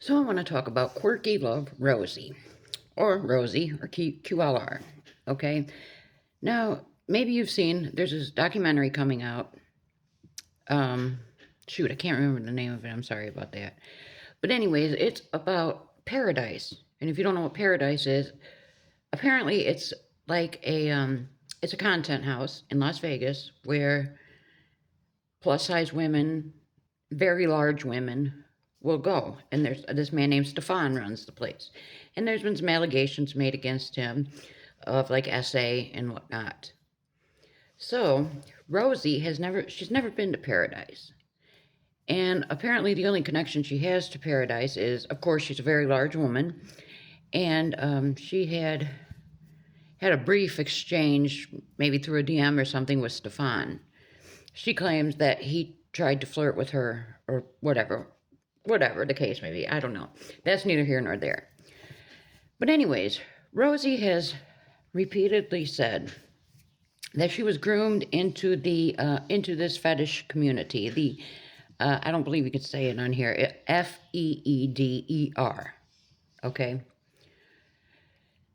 So I want to talk about Quirky Love Rosee, or Rosee, or QLR. Okay. Now, maybe you've seen, there's this documentary coming out. Um, Shoot, I can't remember the name of it. I'm sorry about that. But anyways, it's about paradise. And if you don't know what paradise is, apparently it's like it's a content house in Las Vegas where plus size women, very large women, will go. And there's this man named Stefan runs the place. And there's been some allegations made against him of like SA and whatnot. So Rosee she's never been to Paradise. And apparently the only connection she has to Paradise is, of course, she's a very large woman. And she had a brief exchange, maybe through a DM or something, with Stefan. She claims that he tried to flirt with her or whatever the case may be. I don't know. That's neither here nor there. But anyways, Rosee has repeatedly said that she was groomed into this fetish community. I don't believe you could say it on here. FEEDER. Okay,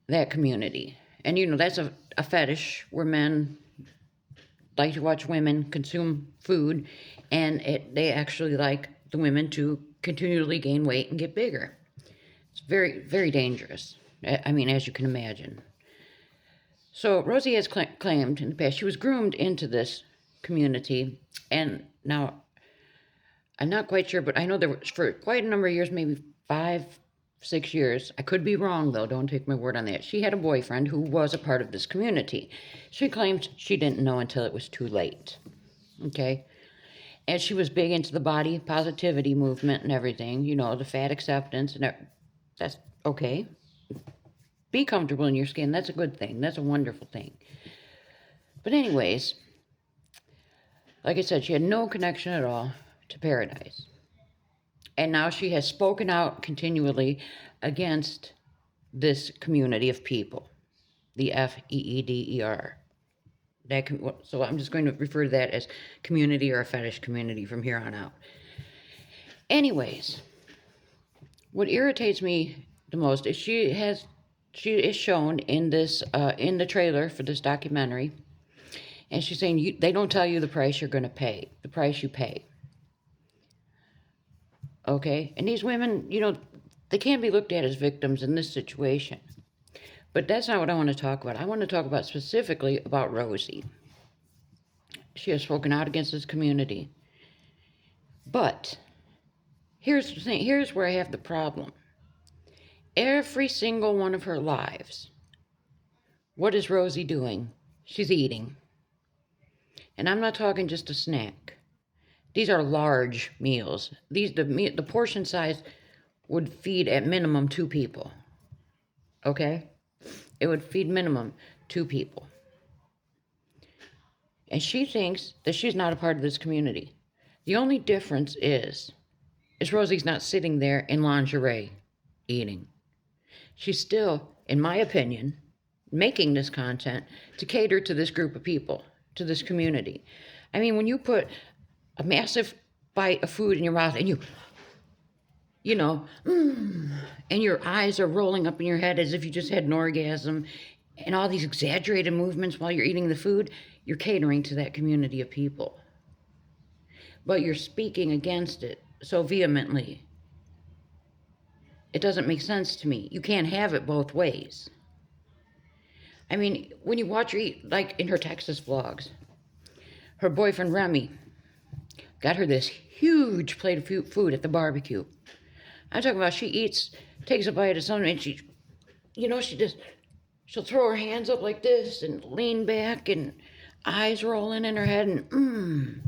that community, and that's a fetish where men like to watch women consume food, and they actually like the women to continually gain weight and get bigger. It's very, very dangerous. I mean, as you can imagine. So Rosee has claimed in the past she was groomed into this community, and now I'm not quite sure, but I know there was for quite a number of years, maybe 5, 6 years. I could be wrong though. Don't take my word on that. She had a boyfriend who was a part of this community. She claimed she didn't know until it was too late. Okay. And she was big into the body positivity movement and everything, the fat acceptance, and that's okay. Be comfortable in your skin. That's a good thing. That's a wonderful thing. But anyways, like I said, she had no connection at all to Paradise. And now she has spoken out continually against this community of people, the FEEDER. So I'm just going to refer to that as community or a fetish community from here on out. Anyways, what irritates me the most is she is shown in this in the trailer for this documentary, and she's saying they don't tell you the price you're going to pay, the price you pay. Okay, and these women, they can't be looked at as victims in this situation. But that's not what I want to talk about. I want to talk about specifically about Rosee. She has spoken out against this community. But here's the thing. Here's where I have the problem. Every single one of her lives, what is Rosee doing? She's eating. And I'm not talking just a snack. These are large meals. The portion size would feed at minimum 2 people. Okay? It would feed minimum 2 people. And she thinks that she's not a part of this community. The only difference is Rosee's not sitting there in lingerie eating. She's still, in my opinion, making this content to cater to this group of people, to this community. I mean, when you put a massive bite of food in your mouth and and your eyes are rolling up in your head as if you just had an orgasm, and all these exaggerated movements while you're eating the food, you're catering to that community of people. But you're speaking against it so vehemently. It doesn't make sense to me. You can't have it both ways. I mean, when you watch her eat, like in her Texas vlogs, her boyfriend Remy got her this huge plate of food at the barbecue. I'm talking about she takes a bite of something, and she'll throw her hands up like this and lean back and eyes rolling in her head and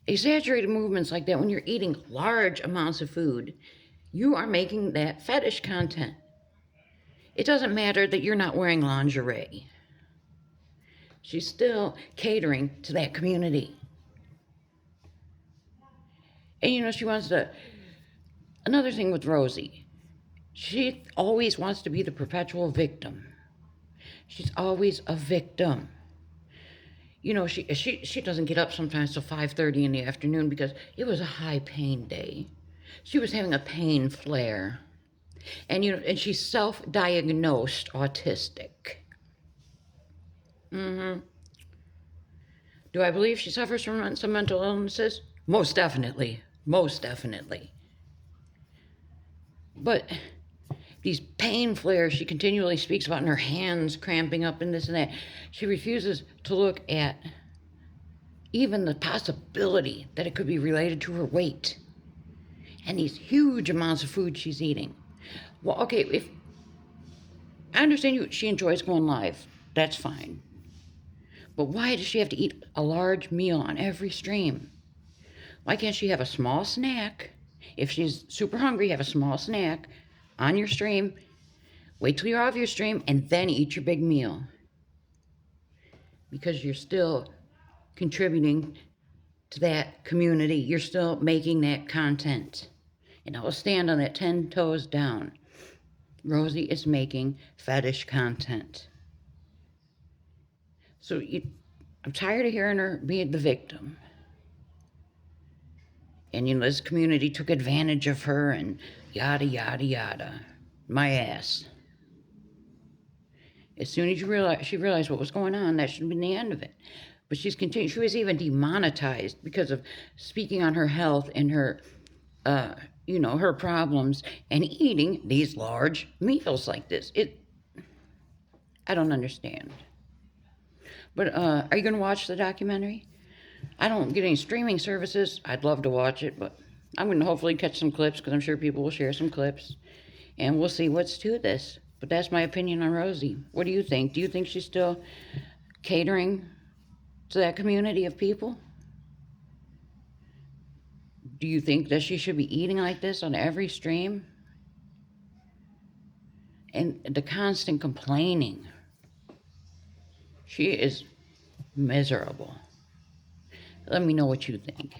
exaggerated movements like that. When you're eating large amounts of food, you are making that fetish content. It doesn't matter that you're not wearing lingerie. She's still catering to that community. And she wants to. Another thing with Rosee, she always wants to be the perpetual victim. She's always a victim. She doesn't get up sometimes till 5:30 in the afternoon because it was a high pain day. She was having a pain flare. And and she's self-diagnosed autistic. Mm-hmm. Do I believe she suffers from some mental illnesses? Most definitely. Most definitely. But these pain flares she continually speaks about, and her hands cramping up and this and that, she refuses to look at even the possibility that it could be related to her weight and these huge amounts of food she's eating. Well, okay, if I understand she enjoys going live, that's fine. But why does she have to eat a large meal on every stream? Why can't she have a small snack? If she's super hungry, have a small snack on your stream, wait till you're off your stream, and then eat your big meal. Because you're still contributing to that community. You're still making that content. And I will stand on that 10 toes down. Rosee is making fetish content. So I'm tired of hearing her be the victim. And this community took advantage of her and yada, yada, yada. My ass. As soon as she realized what was going on, that should have been the end of it. But she's continued. She was even demonetized because of speaking on her health and her, her problems and eating these large meals like this. I don't understand. But are you going to watch the documentary? I don't get any streaming services. I'd love to watch it, but I'm going to hopefully catch some clips because I'm sure people will share some clips. And we'll see what's to this. But that's my opinion on Rosee. What do you think? Do you think she's still catering to that community of people? Do you think that she should be eating like this on every stream? And the constant complaining. She is miserable. Let me know what you think.